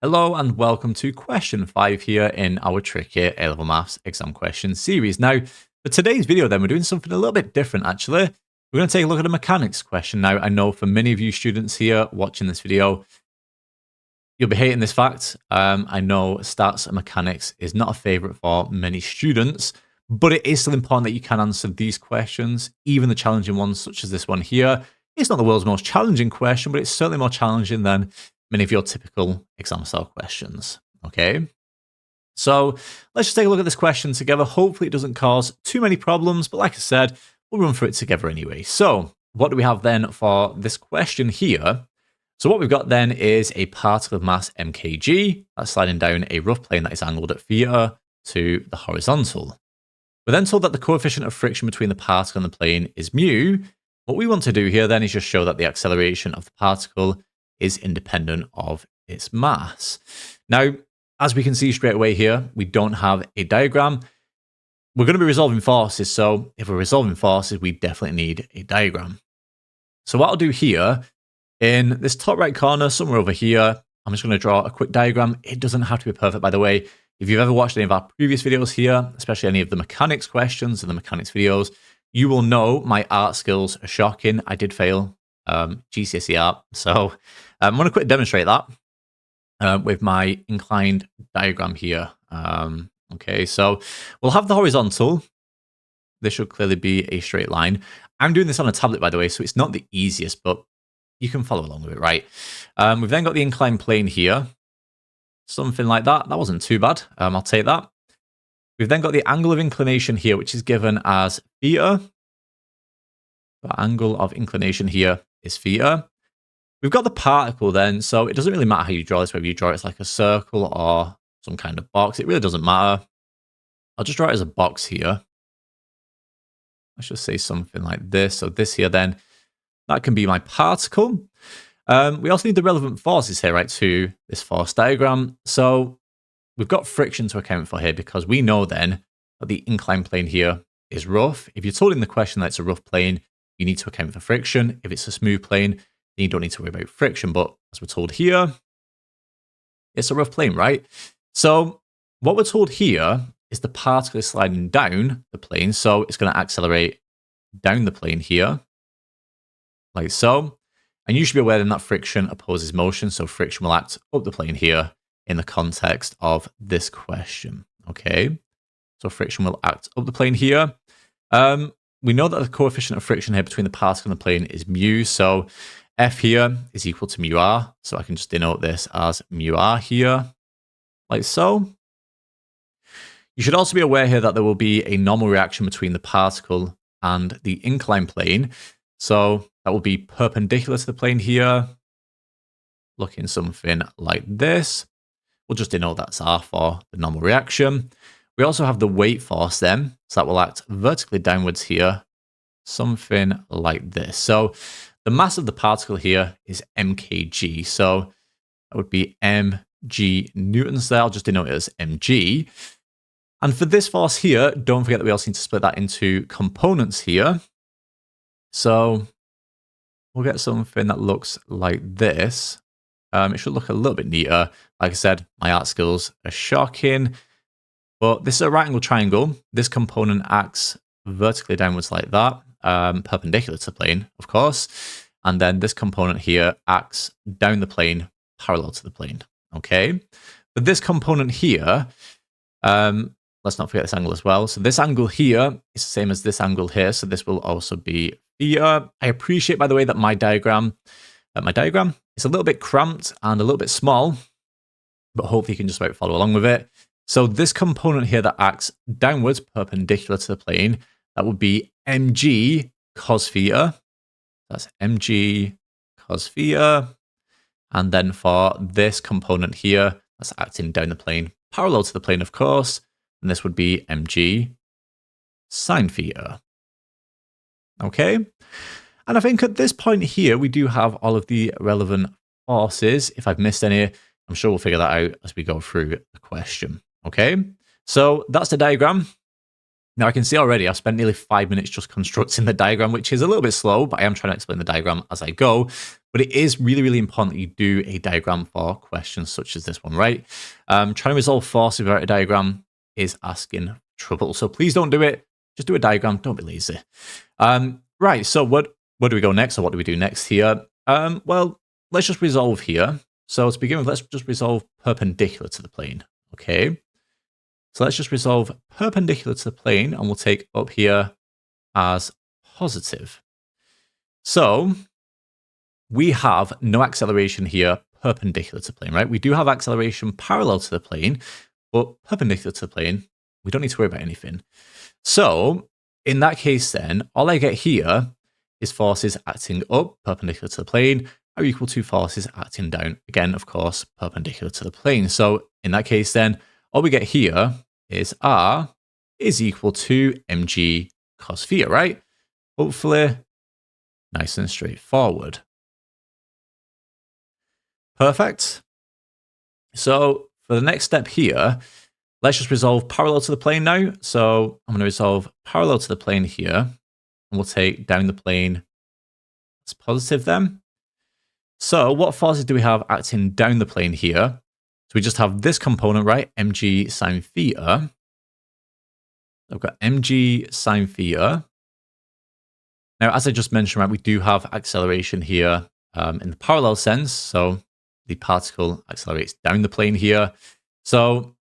Hello and welcome to question 5 here in our tricky A-level maths exam question series. Now, for today's video then, we're doing something a little bit different actually. We're going to take a look at a mechanics question. Now, I know for many of you students here watching this video, you'll be hating this fact. I know stats and mechanics is not a favorite for many students, but it is still important that you can answer these questions, even the challenging ones such as this one here. It's not the world's most challenging question, but it's certainly more challenging than many of your typical exam style questions. Okay, so let's just take a look at this question together. Hopefully it doesn't cause too many problems, but like I said, we'll run through it together anyway. So what do we have then for this question here? So what we've got then is a particle of mass mkg that's sliding down a rough plane that is angled at theta to the horizontal. We're then told that the coefficient of friction between the particle and the plane is mu. What we want to do here then is just show that the acceleration of the particle is independent of its mass. Now, as we can see straight away here, we don't have a diagram. We're going to be resolving forces, so if we're resolving forces, we definitely need a diagram. So what I'll do here, in this top right corner, somewhere over here, I'm just going to draw a quick diagram. It doesn't have to be perfect, by the way. If you've ever watched any of our previous videos here, especially any of the mechanics questions and the mechanics videos, you will know my art skills are shocking. I did fail GCSE art, so I'm going to quickly demonstrate that with my inclined diagram here. Okay, so we'll have the horizontal. This should clearly be a straight line. I'm doing this on a tablet, by the way, so it's not the easiest, but you can follow along with it, right? We've then got the inclined plane here. Something like that. That wasn't too bad. I'll take that. We've then got the angle of inclination here, which is given as theta. The angle of inclination here is theta. We've got the particle then, so it doesn't really matter how you draw this, whether you draw it as like a circle or some kind of box. It really doesn't matter. I'll just draw it as a box here. Let's just say something like this. So this here then, that can be my particle. We also need the relevant forces here, right, to this force diagram. So we've got friction to account for here because we know then that the inclined plane here is rough. If you're told in the question that it's a rough plane, you need to account for friction. If it's a smooth plane, then you don't need to worry about friction. But as we're told here, it's a rough plane, right? So what we're told here is the particle is sliding down the plane. So it's going to accelerate down the plane here, like so. And you should be aware then that friction opposes motion. So friction will act up the plane here in the context of this question. Okay, so friction will act up the plane here. We know that the coefficient of friction here between the particle and the plane is mu. So F here is equal to mu r. So I can just denote this as mu r here, like so. You should also be aware here that there will be a normal reaction between the particle and the inclined plane. So that will be perpendicular to the plane here, looking something like this. We'll just denote that's r for the normal reaction. We also have the weight force then, so that will act vertically downwards here, something like this. So the mass of the particle here is mkg, so that would be mg newtons there. I'll just denote it as mg. And for this force here, don't forget that we also need to split that into components here. So we'll get something that looks like this. It should look a little bit neater. Like I said, my art skills are shocking. But this is a right angle triangle. This component acts vertically downwards like that, perpendicular to the plane, of course. And then this component here acts down the plane, parallel to the plane. Okay. But this component here, let's not forget this angle as well. So this angle here is the same as this angle here. So this will also be theta. I appreciate, by the way, that my diagram is a little bit cramped and a little bit small, but hopefully you can just about follow along with it. So this component here that acts downwards perpendicular to the plane, that would be mg cos theta. That's mg cos theta. And then for this component here, that's acting down the plane, parallel to the plane, of course. And this would be mg sine theta. Okay. And I think at this point here, we do have all of the relevant forces. If I've missed any, I'm sure we'll figure that out as we go through the question. Okay, so that's the diagram. Now I can see already I've spent nearly 5 minutes just constructing the diagram, which is a little bit slow, but I am trying to explain the diagram as I go. But it is really, really important that you do a diagram for questions such as this one, right? Trying to resolve forces without a diagram is asking trouble. So please don't do it. Just do a diagram. Don't be lazy. Right, so where do we go next, or what do we do next here? Well, let's just resolve here. So to begin with, let's just resolve perpendicular to the plane, okay? So let's just resolve perpendicular to the plane, and we'll take up here as positive. So we have no acceleration here perpendicular to the plane, right? We do have acceleration parallel to the plane, but perpendicular to the plane, we don't need to worry about anything. So in that case then, all I get here is forces acting up perpendicular to the plane are equal to forces acting down, again, of course, perpendicular to the plane. So in that case then, all we get here is R is equal to mg cos theta, right? Hopefully nice and straightforward. Perfect. So for the next step here, let's just resolve parallel to the plane now. So I'm going to resolve parallel to the plane here, and we'll take down the plane as positive then. So what forces do we have acting down the plane here? So we just have this component, right? mg sine theta. I've got mg sine theta. Now, as I just mentioned, right, we do have acceleration here in the parallel sense. So the particle accelerates down the plane here. So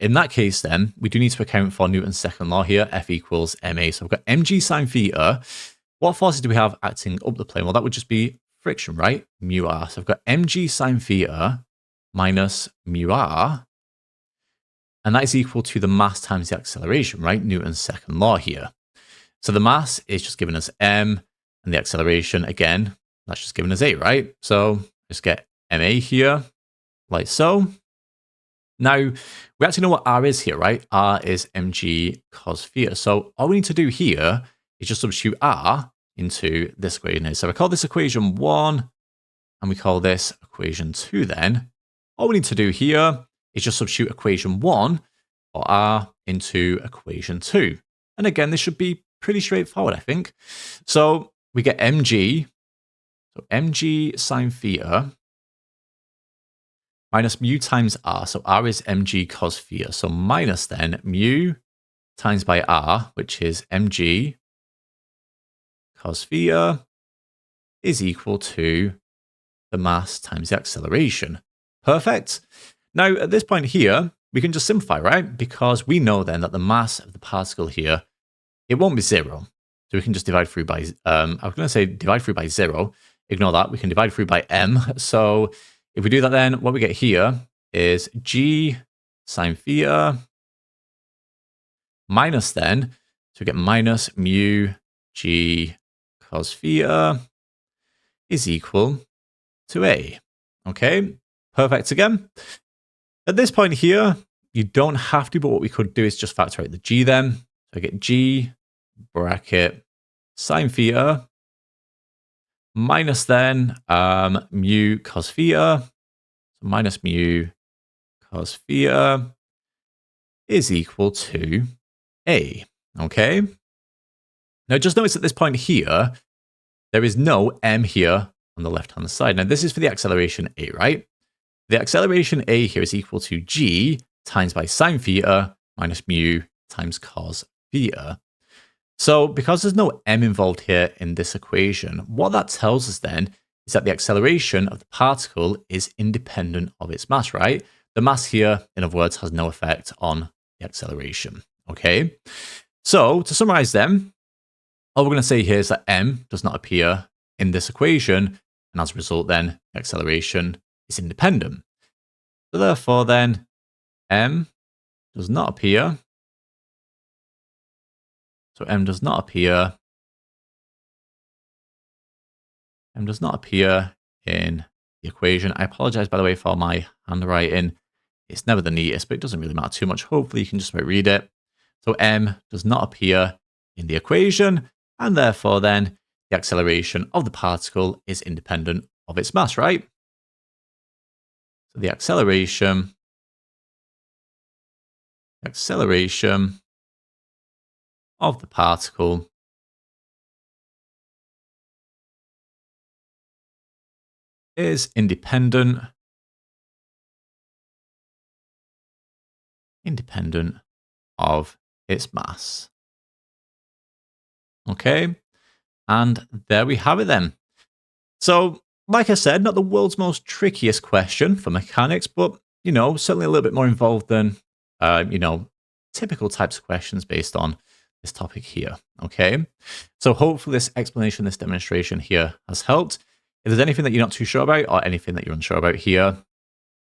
in that case, then, we do need to account for Newton's second law here, F equals ma. So we've got mg sine theta. What forces do we have acting up the plane? Well, that would just be friction, right? Mu r. So I've got mg sine theta minus mu r. And that is equal to the mass times the acceleration, right? Newton's second law here. So the mass is just giving us m, and the acceleration, again, that's just giving us a, right? So just get ma here, like so. Now, we actually know what r is here, right? R is mg cos theta. So all we need to do here is just substitute r into this equation here. So I call this equation 1, and we call this equation 2 then. All we need to do here is just substitute equation 1 for r into equation 2. And again, this should be pretty straightforward, I think. So we get mg, so mg sine theta minus mu times r. So r is mg cos theta. So minus then mu times by r, which is mg cos theta, is equal to the mass times the acceleration. Perfect. Now, at this point here, we can just simplify, right? Because we know then that the mass of the particle here, it won't be 0. So we can just divide through by, I was going to say divide through by 0. Ignore that. We can divide through by m. So if we do that, then what we get here is g sine theta minus then, so we get minus mu g cos theta is equal to a. Okay, perfect again. At this point here, you don't have to, but what we could do is just factor out the g then. So I get g bracket sine theta minus then mu cos theta. So minus mu cos theta is equal to a. Okay. Now just notice at this point here, there is no m here on the left-hand side. Now this is for the acceleration a, right? The acceleration a here is equal to g times by sine theta minus mu times cos theta. So because there's no m involved here in this equation, what that tells us then is that the acceleration of the particle is independent of its mass, right? The mass here, in other words, has no effect on the acceleration, okay? So to summarize then, all we're going to say here is that m does not appear in this equation, and as a result then, the acceleration is independent. So therefore then, m does not appear. So m does not appear. M does not appear in the equation. I apologize, by the way, for my handwriting. It's never the neatest, but it doesn't really matter too much. Hopefully you can just about read it. So m does not appear in the equation, and therefore then the acceleration of the particle is independent of its mass, right? So the acceleration of the particle is independent of its mass. Okay, and there we have it then. So, like I said, not the world's most trickiest question for mechanics, but, certainly a little bit more involved than, typical types of questions based on this topic here. Okay, so hopefully this explanation, this demonstration here has helped. If there's anything that you're not too sure about or anything that you're unsure about here,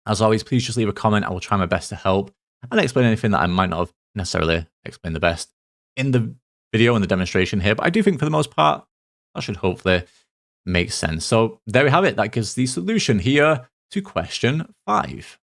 as always, please just leave a comment. I will try my best to help and explain anything that I might not have necessarily explained the best in the video and the demonstration here. But I do think for the most part, that should hopefully make sense. So there we have it. That gives the solution here to question 5.